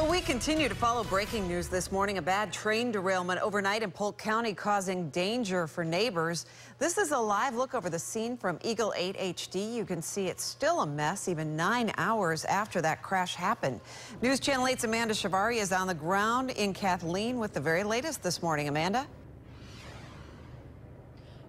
Well, we continue to follow breaking news this morning. A bad train derailment overnight in Polk County causing danger for neighbors. This is a live look over the scene from Eagle 8 HD. You can see it's still a mess even 9 hours after that crash happened. News Channel 8's Amanda Shavari is on the ground in Kathleen with the very latest this morning. Amanda?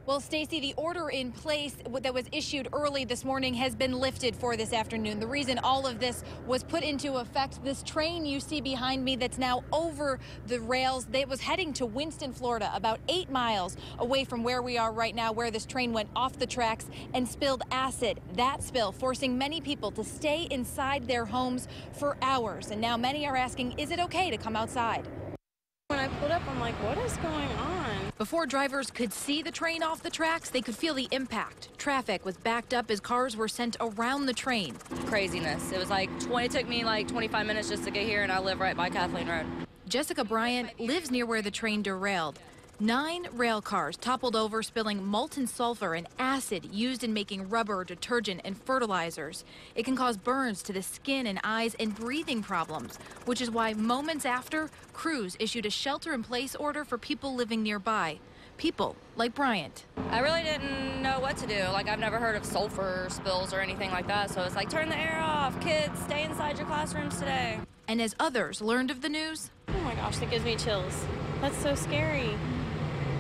Well, Stacy, the order in place that was issued early this morning has been lifted for this afternoon. The reason all of this was put into effect, this train you see behind me that's now over the rails, that was heading to Winston, Florida, about 8 miles away from where we are right now, where this train went off the tracks and spilled acid. That spill forcing many people to stay inside their homes for hours. And now many are asking, is it okay to come outside? When I pulled up, I'm like, what is going on? Before drivers could see the train off the tracks, they could feel the impact. Traffic was backed up as cars were sent around the train. Craziness. It was like it took me like 25 minutes just to get here, and I live right by Kathleen Road. Jessica Bryant lives near where the train derailed. 9 rail cars toppled over, spilling molten sulfur and acid used in making rubber, detergent, and fertilizers. It can cause burns to the skin and eyes and breathing problems, which is why moments after, crews issued a shelter-in-place order for people living nearby. People like Bryant. I really didn't know what to do. Like, I've never heard of sulfur spills or anything like that, so it's like, turn the air off. Kids, stay inside your classrooms today. And as others learned of the news... Oh my gosh, that gives me chills. That's so scary.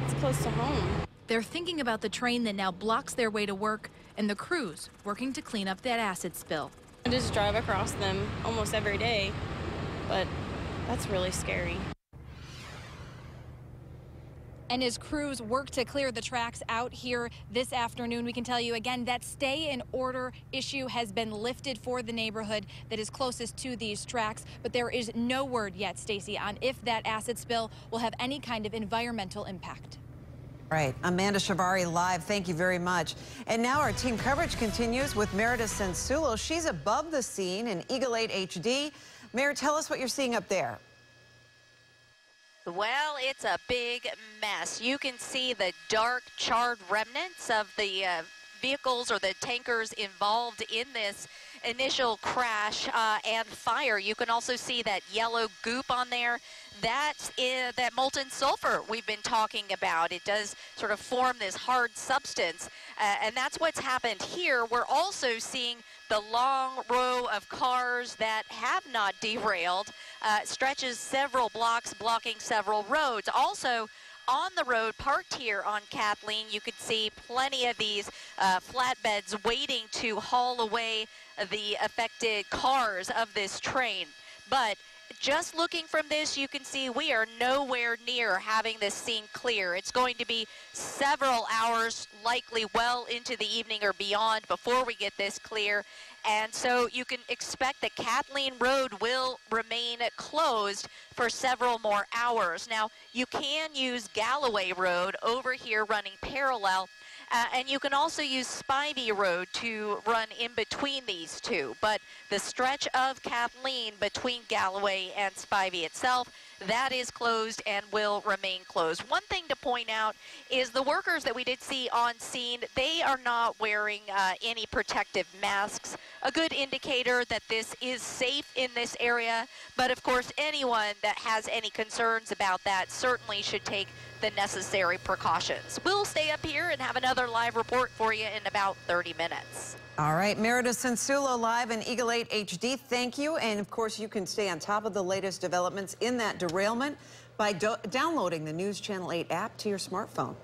It's close to home. They're thinking about the train that now blocks their way to work and the crews working to clean up that acid spill. I just drive across them almost every day, but that's really scary. And as crews work to clear the tracks out here this afternoon, we can tell you again that stay-in-order issue has been lifted for the neighborhood that is closest to these tracks. But there is no word yet, Stacy, on if that acid spill will have any kind of environmental impact. Right. Amanda Shavari live. Thank you very much. And now our team coverage continues with Meredith Sensulo. She's above the scene in Eagle 8 HD. Meredith, tell us what you're seeing up there. Well, it's a big mess. You can see the dark, charred remnants of the vehicles or the tankers involved in this initial crash and fire. You can also see that yellow goop on there. That's that molten sulfur we've been talking about. It does sort of form this hard substance, and that's what's happened here. We're also seeing the long row of cars that have not derailed, stretches several blocks, blocking several roads. Also, on the road, parked here on Kathleen, you could see plenty of these flatbeds waiting to haul away the affected cars of this train. But just looking from this, you can see we are nowhere near having this scene clear. It's going to be several hours, likely well into the evening or beyond, before we get this clear. And so you can expect that Kathleen Road will remain closed for several more hours. Now, you can use Galloway Road over here running parallel, and you can also use Spivey Road to run in between these two. But the stretch of Kathleen between Galloway and Spivey itself, that is closed and will remain closed. One thing to point out is the workers that we did see on scene, they are not wearing any protective masks. A good indicator that this is safe in this area. But of course, anyone that has any concerns about that certainly should take the necessary precautions. We'll stay up here and have another live report for you in about 30 minutes. All right, Meredith Sensulo live in Eagle 8 HD. Thank you. And of course, you can stay on top of the latest developments in that derailment by downloading the News Channel 8 app to your smartphone.